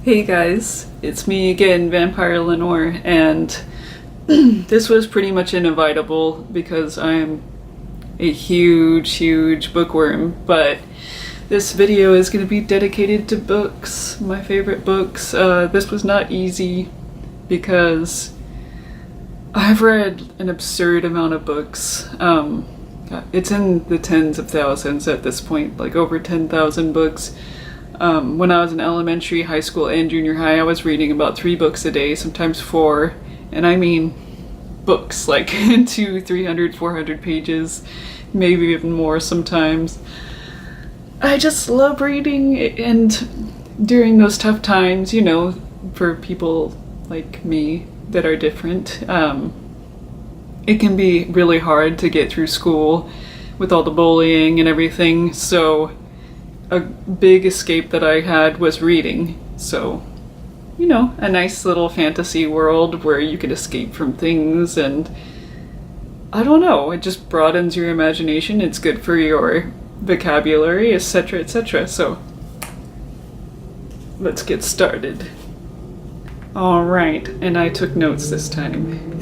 Hey guys, it's me again, Vampireleniore, and this was pretty much inevitable because I'm a huge bookworm, but this video is going to be dedicated to books, my favorite books. This was not easy because I've read an absurd amount of books. It's in the tens of thousands at this point, like over 10,000 books. When I was in elementary, high school, and junior high, I was reading about 3 books a day, sometimes 4, and I mean books, like 200, 300, 400 pages, maybe even more sometimes. I just love reading, and during those tough times, you know, for people like me that are different, it can be really hard to get through school with all the bullying and everything, so a big escape that I had was reading. So, you know, a nice little fantasy world where you could escape from things, and I don't know, it just broadens your imagination, it's good for your vocabulary, etc., etc. So, let's get started. Alright, and I took notes this time.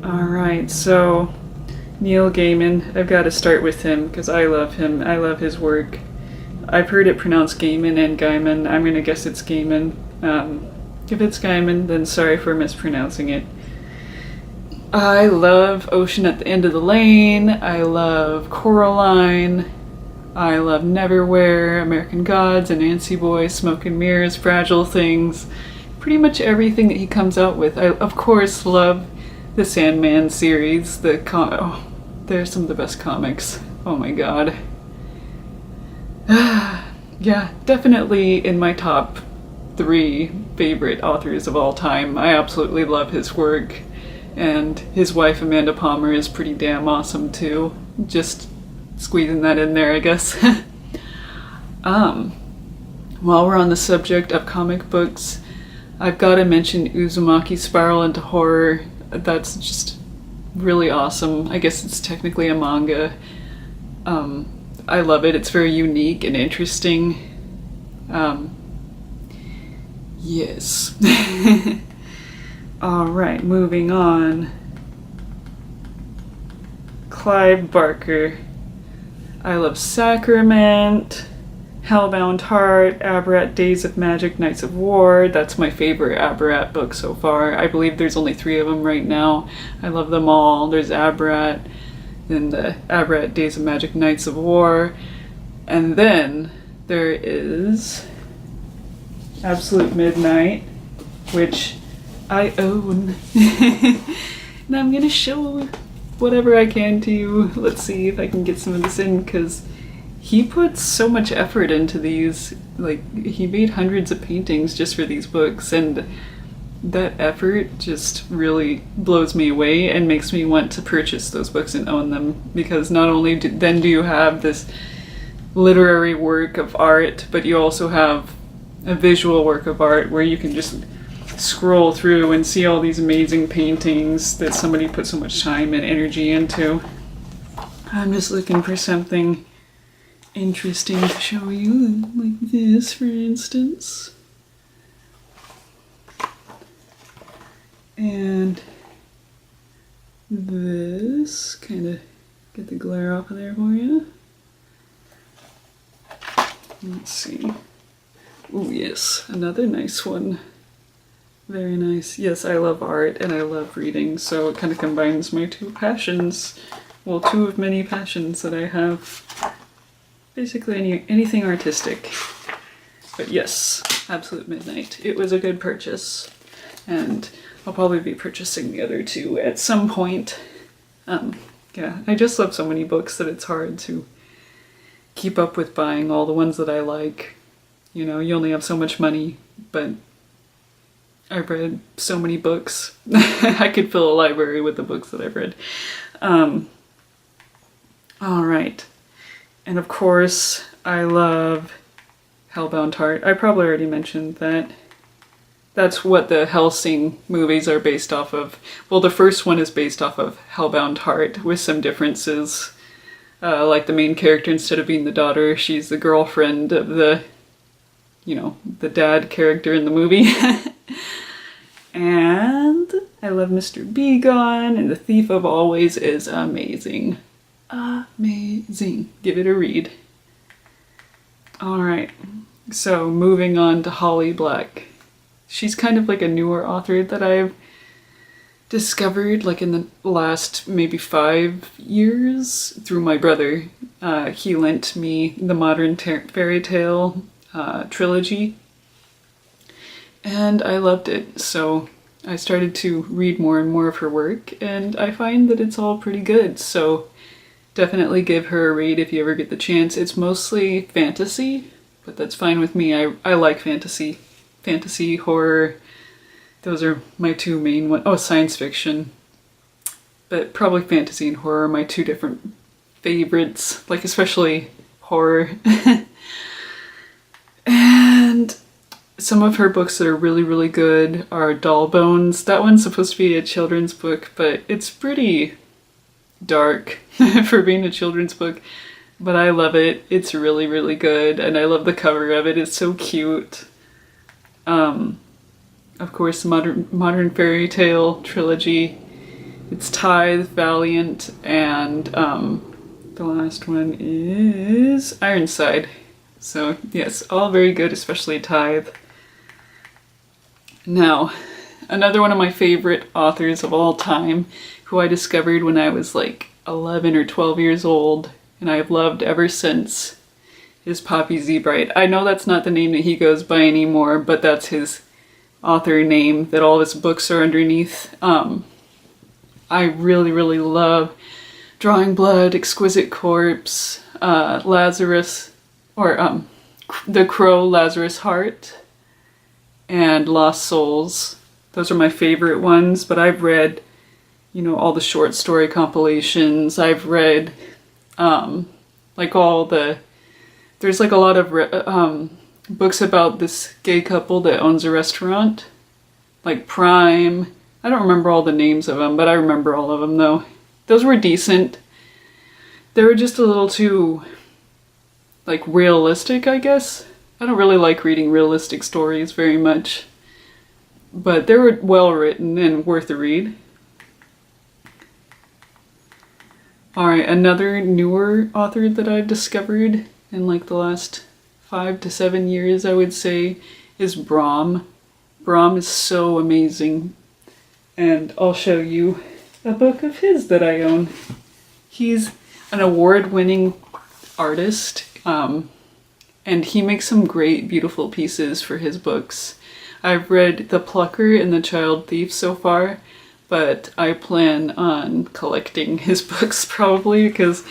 Alright, so Neil Gaiman, I've got to start with him because I love him. I love his work. I've heard it pronounced Gaiman and Gaiman. I'm going to guess it's Gaiman. If it's Gaiman, then sorry for mispronouncing it. I love Ocean at the End of the Lane. I love Coraline. I love Neverwhere, American Gods, and Nancy Boy, Smoke and Mirrors, Fragile Things. Pretty much everything that he comes out with. I, of course, love the Sandman series. They're some of the best comics. Oh my god. Yeah, definitely in my top 3 favorite authors of all time. I absolutely love his work. And his wife Amanda Palmer is pretty damn awesome too. Just squeezing that in there, I guess. While we're on the subject of comic books, I've got to mention Uzumaki's Spiral into Horror. That's just really awesome. I guess it's technically a manga. I love it. It's very unique and interesting. Yes. Alright, moving on. Clive Barker. I love Sacrament, Hellbound Heart, Aberrat, Days of Magic, Nights of War. That's my favorite Aberrat book so far. I believe there's only 3 of them right now. I love them all. There's Aberrat, then the Aberrat, Days of Magic, Nights of War, and then there is Absolute Midnight, which I own. And I'm gonna show whatever I can to you. Let's see if I can get some of this in, because he puts so much effort into these. Like, he made hundreds of paintings just for these books, and that effort just really blows me away and makes me want to purchase those books and own them, because not only do you have this literary work of art, but you also have a visual work of art where you can just scroll through and see all these amazing paintings that somebody put so much time and energy into. I'm just looking for something interesting to show you, like this, for instance. And this, kind of get the glare off of there for you. Let's see. Oh yes, another nice one. Very nice. Yes, I love art and I love reading, so it kind of combines my 2 passions. Well, 2 of many passions that I have. Basically anything artistic. But yes, Absolute Midnight. It was a good purchase, and I'll probably be purchasing the other 2 at some point. Yeah, I just love so many books that it's hard to keep up with buying all the ones that I like. You know, you only have so much money, but I've read so many books. I could fill a library with the books that I've read. Alright. And of course, I love Hellbound Heart. I probably already mentioned that. That's what the Hellsing movies are based off of. Well, the first one is based off of Hellbound Heart, with some differences. Like the main character, instead of being the daughter, she's the girlfriend of the the dad character in the movie. And I love Mr. Begone, and The Thief of Always is amazing. Amazing. Give it a read. Alright, so moving on to Holly Black. She's kind of like a newer author that I've discovered like in the last maybe 5 years through my brother. He lent me the Modern Fairy Tale trilogy, and I loved it, so I started to read more and more of her work, and I find that it's all pretty good, so definitely give her a read if you ever get the chance. It's mostly fantasy, but that's fine with me. I like fantasy. Fantasy, horror, those are my two main ones. Oh, science fiction. But probably fantasy and horror are my two different favorites, like especially horror. And some of her books that are really, really good are Doll Bones. That one's supposed to be a children's book, but it's pretty dark for being a children's book. But I love it. It's really, really good, and I love the cover of it. It's so cute. Of course, Modern Fairy Tale trilogy. It's Tithe, Valiant, and the last one is Ironside. So yes, all very good, especially Tithe. Now, another one of my favorite authors of all time, who I discovered when I was like 11 or 12 years old, and I have loved ever since, is Poppy Zebright. I know that's not the name that he goes by anymore, but that's his author name that all his books are underneath. I really, really love Drawing Blood, Exquisite Corpse, Lazarus, or The Crow, Lazarus Heart, and Lost Souls. Those are my favorite ones, but I've read, all the short story compilations. I've read, there's like a lot of books about this gay couple that owns a restaurant, like Prime. I don't remember all the names of them, but I remember all of them though. Those were decent. They were just a little too, like, realistic, I guess. I don't really like reading realistic stories very much, but they were well written and worth a read. Alright, another newer author that I've discovered in like the last 5 to 7 years, I would say, is Brahm. Brahm is so amazing, and I'll show you a book of his that I own. He's an award-winning artist, and he makes some great, beautiful pieces for his books. I've read The Plucker and The Child Thief so far, but I plan on collecting his books probably, because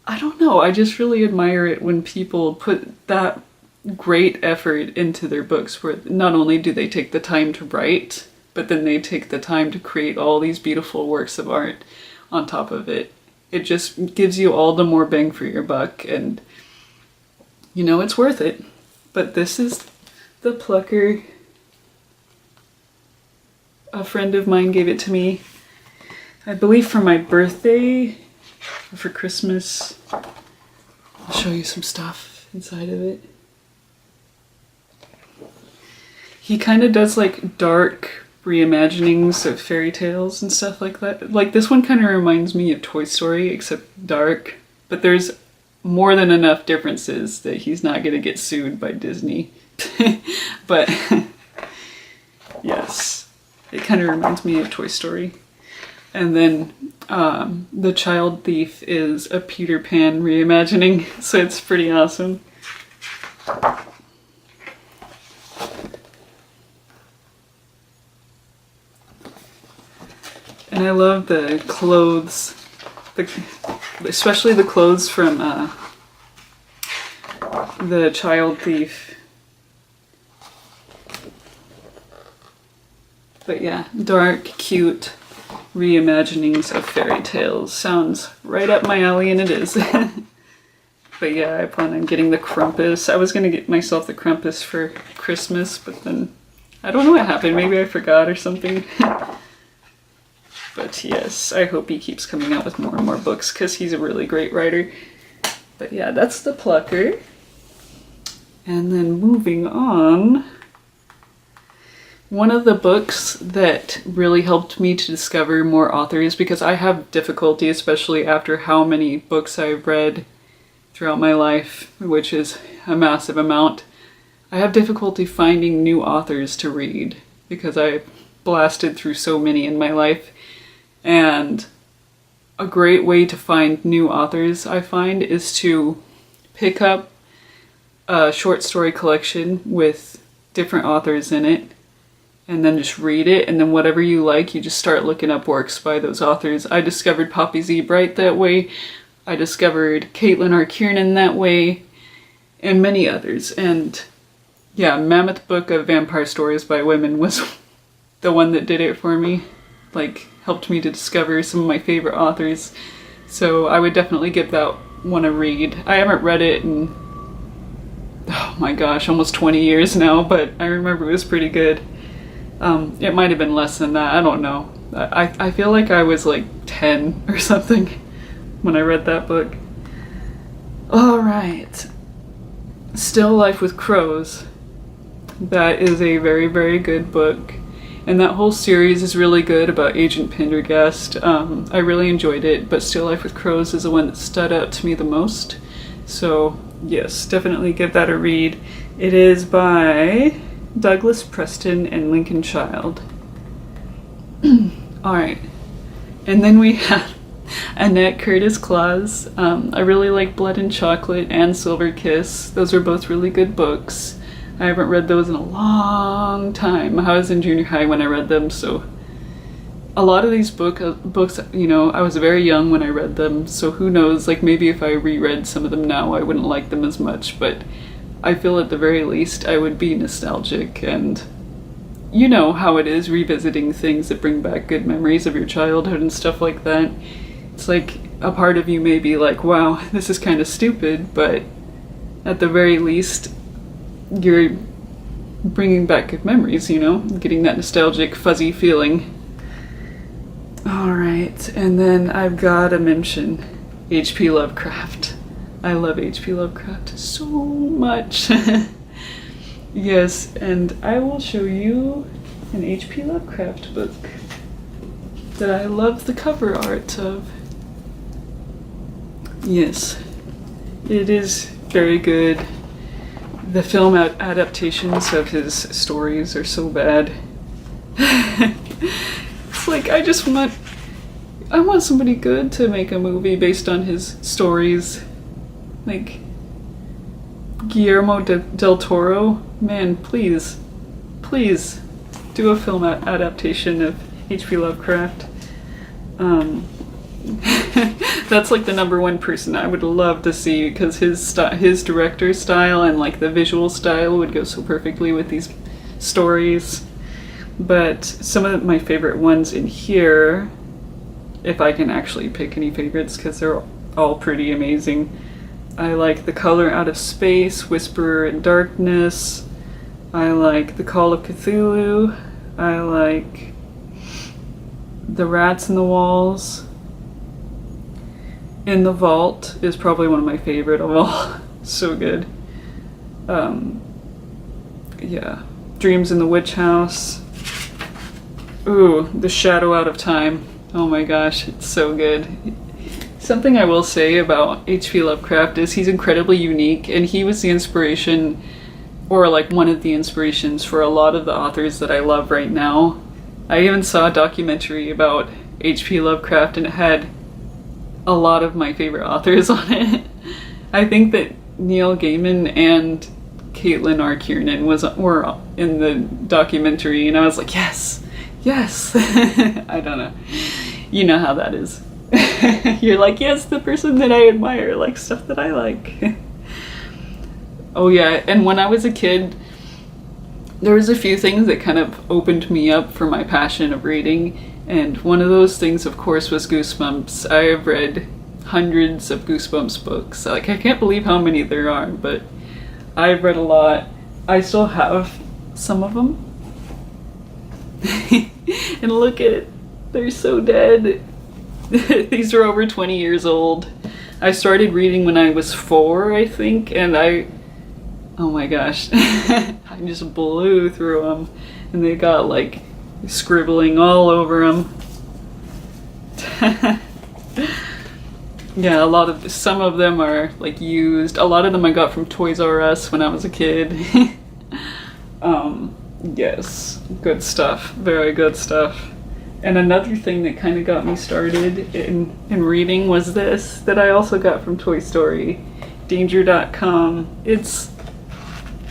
I don't know, I just really admire it when people put that great effort into their books, where not only do they take the time to write, but then they take the time to create all these beautiful works of art on top of it. It just gives you all the more bang for your buck, and it's worth it. But this is The Plucker. A friend of mine gave it to me, I believe for my birthday, or for Christmas. I'll show you some stuff inside of it. He kind of does like dark reimaginings of fairy tales and stuff like that. Like this one kind of reminds me of Toy Story, except dark, but there's more than enough differences that he's not going to get sued by Disney. But yes, it kind of reminds me of Toy Story. And then The Child Thief is a Peter Pan reimagining, so it's pretty awesome. And I love the clothes, especially the clothes from The Child Thief. But yeah, dark, cute reimaginings of fairy tales. Sounds right up my alley, and it is. But yeah, I plan on getting the Krampus. I was going to get myself the Krampus for Christmas, but then I don't know what happened. Maybe I forgot or something. But yes, I hope he keeps coming out with more and more books, because he's a really great writer. But yeah, that's The Plucker. And then moving on, one of the books that really helped me to discover more authors, because I have difficulty, especially after how many books I've read throughout my life, which is a massive amount, I have difficulty finding new authors to read because I blasted through so many in my life. And a great way to find new authors, I find, is to pick up a short story collection with different authors in it and then just read it, and then whatever you like, you just start looking up works by those authors. I discovered Poppy Z. Brite that way. I discovered Caitlin R. Kiernan that way, and many others. And yeah, Mammoth Book of Vampire Stories by Women was the one that did it for me. Like, helped me to discover some of my favorite authors. So I would definitely give that one a read. I haven't read it in, oh my gosh, almost 20 years now, but I remember it was pretty good. It might have been less than that, I don't know. I feel like I was like 10 or something when I read that book. Alright. Still Life with Crows. That is a very, very good book. And that whole series is really good about Agent Pendergast. I really enjoyed it, but Still Life with Crows is the one that stood out to me the most. So yes, definitely give that a read. It is by Douglas Preston and Lincoln Child. Alright. And then we have Annette Curtis Claus. I really like Blood and Chocolate and Silver Kiss. Those are both really good books. I haven't read those in a long time. I was in junior high when I read them, so a lot of these books, you know, I was very young when I read them, so who knows, like maybe if I reread some of them now I wouldn't like them as much, but I feel at the very least I would be nostalgic, and you know how it is revisiting things that bring back good memories of your childhood and stuff like that. It's like a part of you may be like, wow, this is kind of stupid, but at the very least you're bringing back good memories, you know, getting that nostalgic fuzzy feeling. Alright, and then I've got to mention H.P. Lovecraft. I love H.P. Lovecraft so much. Yes, and I will show you an H.P. Lovecraft book that I love the cover art of. Yes, it is very good. The film adaptations of his stories are so bad. It's like, I want somebody good to make a movie based on his stories. Like, Guillermo del Toro, man, please do a film adaptation of H.P. Lovecraft. That's like the number one person I would love to see, because his director style and like the visual style would go so perfectly with these stories. But some of my favorite ones in here, if I can actually pick any favorites, because they're all pretty amazing. I like The Color Out of Space, Whisperer in Darkness. I like The Call of Cthulhu. I like The Rats in the Walls. In the Vault is probably one of my favorite of all. So good. Yeah. Dreams in the Witch House. Ooh, The Shadow Out of Time. Oh my gosh, it's so good. Something I will say about H.P. Lovecraft is he's incredibly unique, and he was the inspiration, or like one of the inspirations, for a lot of the authors that I love right now. I even saw a documentary about H.P. Lovecraft, and it had a lot of my favorite authors on it. I think that Neil Gaiman and Caitlin R. Kiernan were in the documentary, and I was like, yes! I don't know. You know how that is. You're like, yes, the person that I admire likes stuff that I like. Oh yeah, and when I was a kid, there was a few things that kind of opened me up for my passion of reading, and one of those things, of course, was Goosebumps. I have read hundreds of Goosebumps books. Like, I can't believe how many there are, but I've read a lot. I still have some of them. And look at it, they're so dead. These are over 20 years old. I started reading when I was 4, I think, and Oh my gosh. I just blew through them, and they got like scribbling all over them. Yeah, some of them are like used. A lot of them I got from Toys R Us when I was a kid. Yes, good stuff, very good stuff. And another thing that kind of got me started in reading was this, that I also got from Toy Story, Danger.com.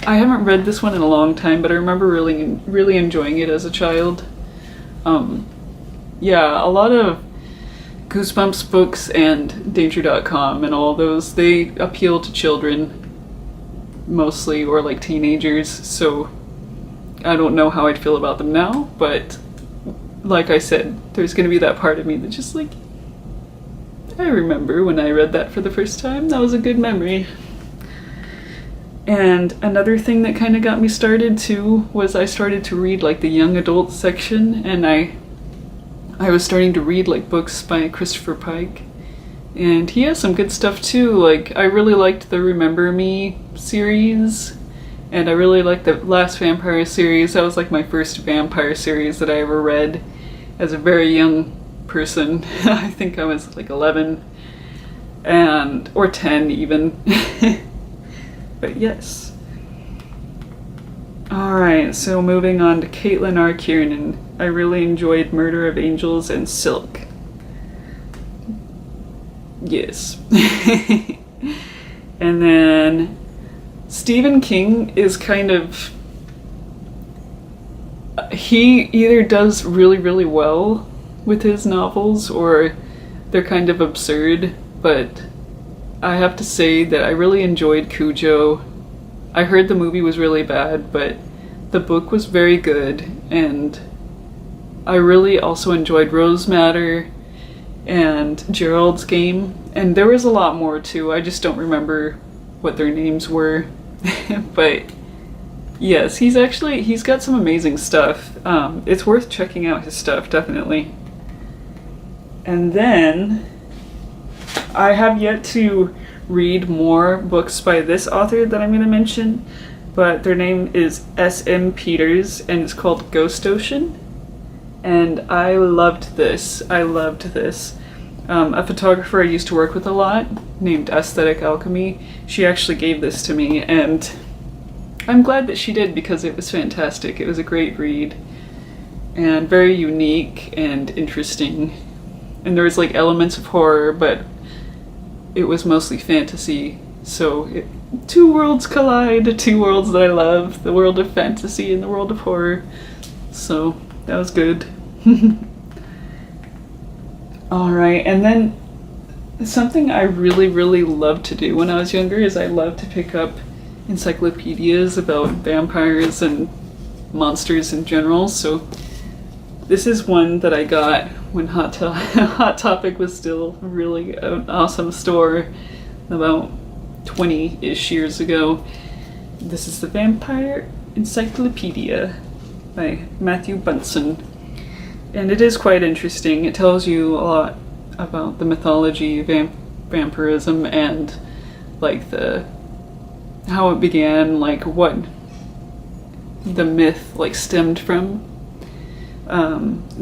I haven't read this one in a long time, but I remember really enjoying it as a child. Yeah, a lot of Goosebumps books and Danger.com and all those, they appeal to children mostly, or like teenagers, so I don't know how I'd feel about them now, but like I said, there's going to be that part of me that just like, I remember when I read that for the first time. That was a good memory. And another thing that kind of got me started too was I started to read like the young adult section, and I was starting to read like books by Christopher Pike, and he has some good stuff too. Like, I really liked the Remember Me series, and I really liked the Last Vampire series. That was like my first vampire series that I ever read as a very young person. I think I was like 11 or 10 even. But yes. Alright, so moving on to Caitlin R. Kiernan. I really enjoyed Murder of Angels and Silk. Yes. And then Stephen King is kind of... He either does really well with his novels, or they're kind of absurd, but I have to say that I really enjoyed Cujo. I heard the movie was really bad, but the book was very good, and I really also enjoyed Rose Madder and Gerald's Game, and there was a lot more too. I just don't remember what their names were. But yes, he's got some amazing stuff. It's worth checking out his stuff, definitely. And then I have yet to read more books by this author that I'm going to mention, but their name is S.M. Peters, and it's called Ghost Ocean. And I loved this. A photographer I used to work with a lot, named Aesthetic Alchemy, she actually gave this to me, and I'm glad that she did, because it was fantastic. It was a great read, and very unique and interesting. And there was like elements of horror, but it was mostly fantasy. So two worlds collide, two worlds that I love, the world of fantasy and the world of horror. So that was good. Alright, and then something I really loved to do when I was younger is I loved to pick up encyclopedias about vampires and monsters in general. So this is one that I got when Hot Topic was still really an awesome store about 20-ish years ago. This is the Vampire Encyclopedia by Matthew Bunson. And it is quite interesting. It tells you a lot about the mythology of vampirism, and like how it began, like what the myth like stemmed from.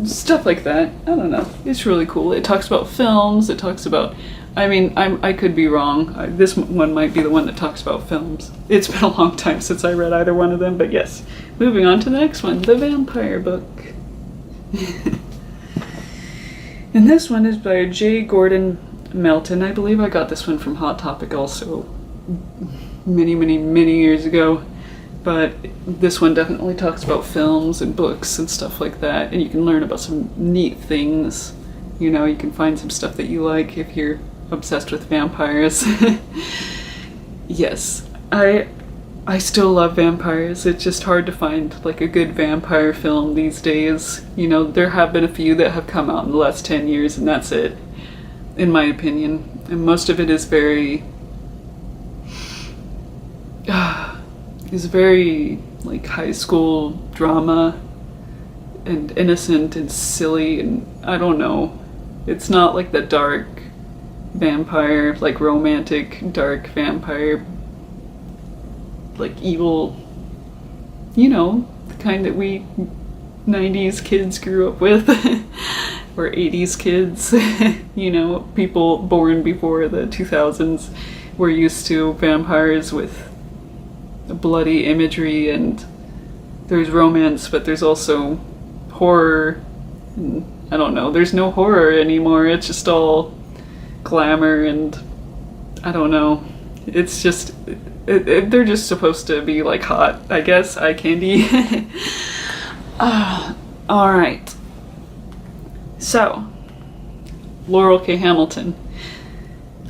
Stuff like that. I don't know. It's really cool. It talks about films. It talks about... I could be wrong. This one might be the one that talks about films. It's been a long time since I read either one of them, but yes. Moving on to the next one, the vampire book. And this one is by J. Gordon Melton. I believe I got this one from Hot Topic also many years ago. But this one definitely talks about films and books and stuff like that, and you can learn about some neat things. You know, you can find some stuff that you like if you're obsessed with vampires. Yes, I still love vampires. It's just hard to find like a good vampire film these days. You know, there have been a few that have come out in the last 10 years, and that's it, in my opinion. And most of it is very like high school drama and innocent and silly, and I don't know. It's not like the dark vampire, like romantic dark vampire like evil, you know, the kind that we 90s kids grew up with, or 80s kids, you know, people born before the 2000s were used to vampires with bloody imagery, and there's romance, but there's also horror. And I don't know, there's no horror anymore, it's just all glamour, and I don't know, it's just, they're just supposed to be like hot, I guess, eye candy. Alright. So, Laurel K. Hamilton.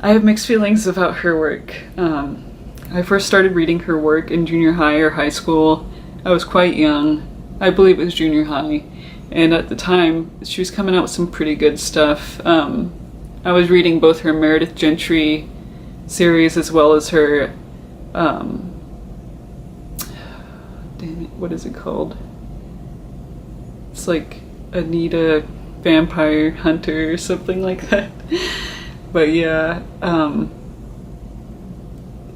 I have mixed feelings about her work. I first started reading her work in junior high or high school. I was quite young. I believe it was junior high. And at the time, she was coming out with some pretty good stuff. I was reading both her Meredith Gentry series as well as her, damn it, what is it called? It's like Anita Vampire Hunter or something like that. But yeah,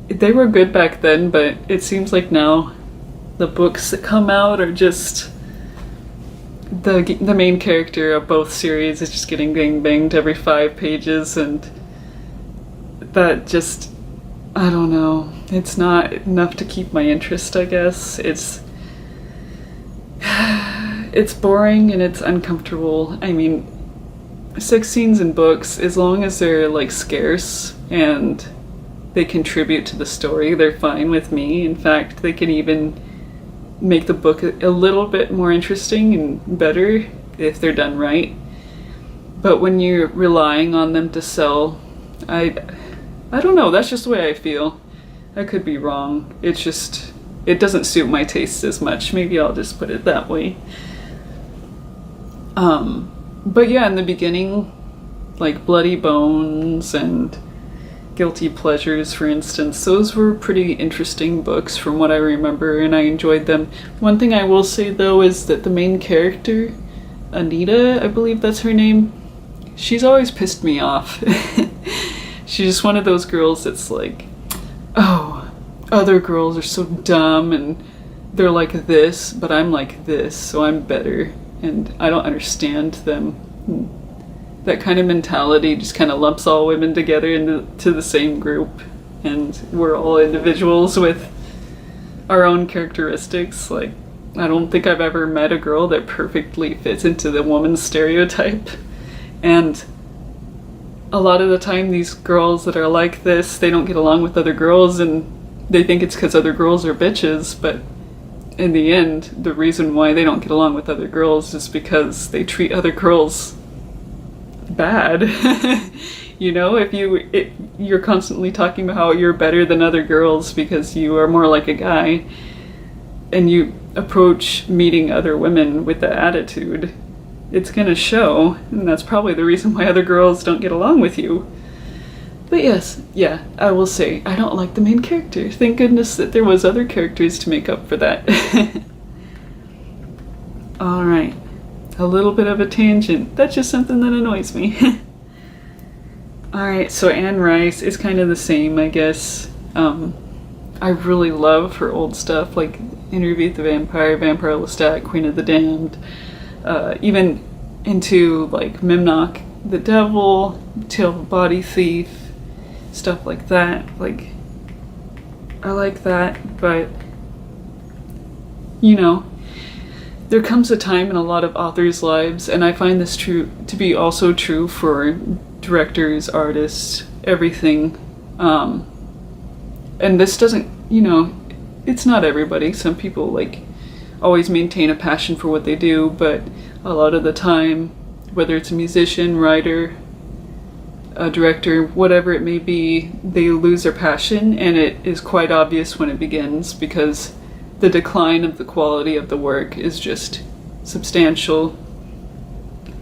they were good back then, but it seems like now the books that come out are just the main character of both series is just getting banged every 5 pages, and that just, I don't know, it's not enough to keep my interest, I guess. It's boring and it's uncomfortable. I mean, sex scenes in books, as long as they're like scarce and they contribute to the story, they're fine with me. In fact, they can even make the book a little bit more interesting and better if they're done right. But when you're relying on them to sell, I don't know, that's just the way I feel. I could be wrong. It's just, it doesn't suit my taste as much. Maybe I'll just put it that way. But yeah, in the beginning, like Bloody Bones and Guilty Pleasures, for instance, those were pretty interesting books from what I remember, and I enjoyed them. One thing I will say, though, is that the main character, Anita, I believe that's her name, she's always pissed me off. She's just one of those girls that's like, oh, other girls are so dumb, and they're like this, but I'm like this, so I'm better, and I don't understand them. That kind of mentality just kind of lumps all women together into the same group, and we're all individuals with our own characteristics. Like, I don't think I've ever met a girl that perfectly fits into the woman stereotype, and a lot of the time these girls that are like this, they don't get along with other girls, and they think it's because other girls are bitches, but in the end, the reason why they don't get along with other girls is because they treat other girls bad. You know, if you're constantly talking about how you're better than other girls because you are more like a guy, and you approach meeting other women with that attitude, it's gonna show, and that's probably the reason why other girls don't get along with you. But yes, yeah, I will say, I don't like the main character. Thank goodness that there was other characters to make up for that. Alright, a little bit of a tangent. That's just something that annoys me. Alright, so Anne Rice is kind of the same, I guess. I really love her old stuff, like Interview with the Vampire, Vampire Lestat, Queen of the Damned, even into like Mimnock the Devil, Tale of a Body Thief, stuff like that. Like, I like that, but you know, there comes a time in a lot of authors' lives, and I find this to be also true for directors, artists, everything. And this doesn't, you know, it's not everybody. Some people like always maintain a passion for what they do, but a lot of the time, whether it's a musician, writer, a director, whatever it may be, they lose their passion, and it is quite obvious when it begins, because the decline of the quality of the work is just substantial.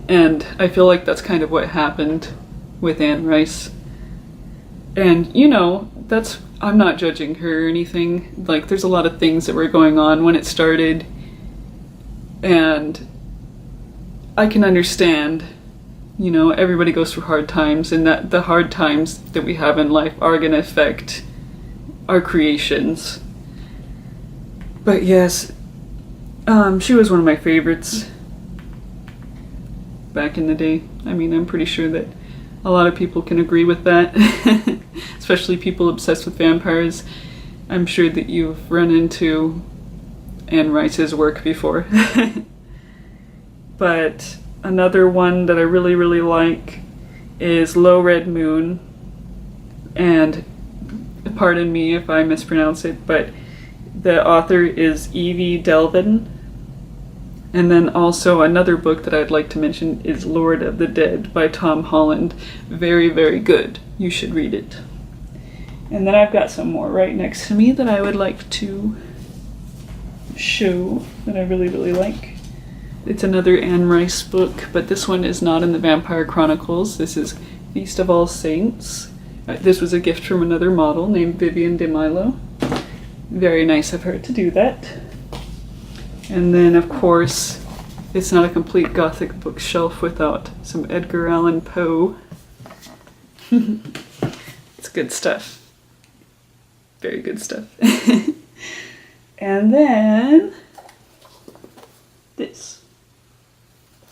And I feel like that's kind of what happened with Anne Rice. And, you know, I'm not judging her or anything. Like, there's a lot of things that were going on when it started, and I can understand. You know, everybody goes through hard times, and that the hard times that we have in life are going to affect our creations. But yes, she was one of my favorites back in the day. I mean, I'm pretty sure that a lot of people can agree with that, especially people obsessed with vampires. I'm sure that you've run into Anne Rice's work before. But another one that I really, really like is Low Red Moon, and pardon me if I mispronounce it, but the author is Evie Delvin. And then also another book that I'd like to mention is Lord of the Dead by Tom Holland. Very, very good. You should read it. And then I've got some more right next to me that I would like to show that I really, really like. It's another Anne Rice book, but this one is not in the Vampire Chronicles. This is Feast of All Saints. This was a gift from another model named Vivian De Milo. Very nice of her to do that. And then, of course, it's not a complete Gothic bookshelf without some Edgar Allan Poe. It's good stuff. Very good stuff. And then this.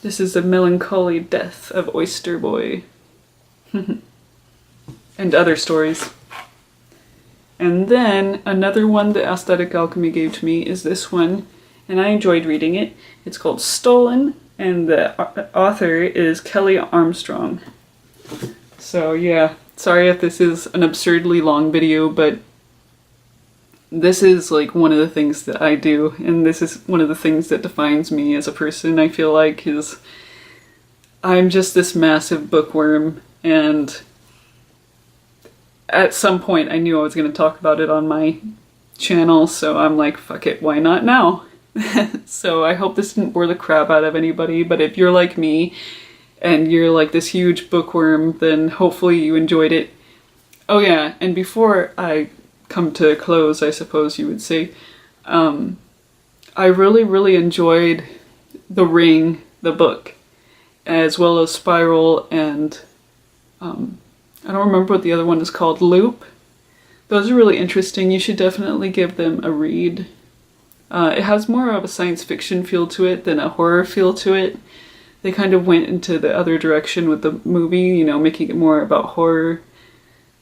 This is The Melancholy Death of Oyster Boy. And other stories. And then another one that Aesthetic Alchemy gave to me is this one, and I enjoyed reading it. It's called Stolen, and the author is Kelly Armstrong. So yeah, sorry if this is an absurdly long video, but this is like one of the things that I do, and this is one of the things that defines me as a person, I feel like, is I'm just this massive bookworm, and at some point I knew I was going to talk about it on my channel, so I'm like, fuck it, why not now? So I hope this didn't bore the crap out of anybody, but if you're like me and you're like this huge bookworm, then hopefully you enjoyed it. Oh yeah, and before I come to a close, I suppose you would say, I really, really enjoyed The Ring, the book, as well as Spiral, and I don't remember what the other one is called, Loop. Those are really interesting. You should definitely give them a read. It has more of a science fiction feel to it than a horror feel to it. They kind of went into the other direction with the movie, you know, making it more about horror.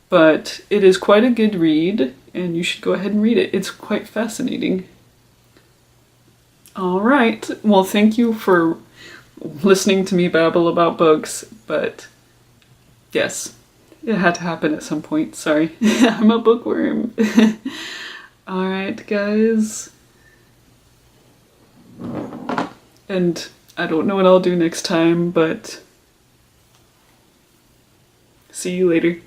But it is quite a good read, and you should go ahead and read it. It's quite fascinating. Alright, well, thank you for listening to me babble about books, but yes, it had to happen at some point, sorry. I'm a bookworm. Alright, guys. And I don't know what I'll do next time, but see you later.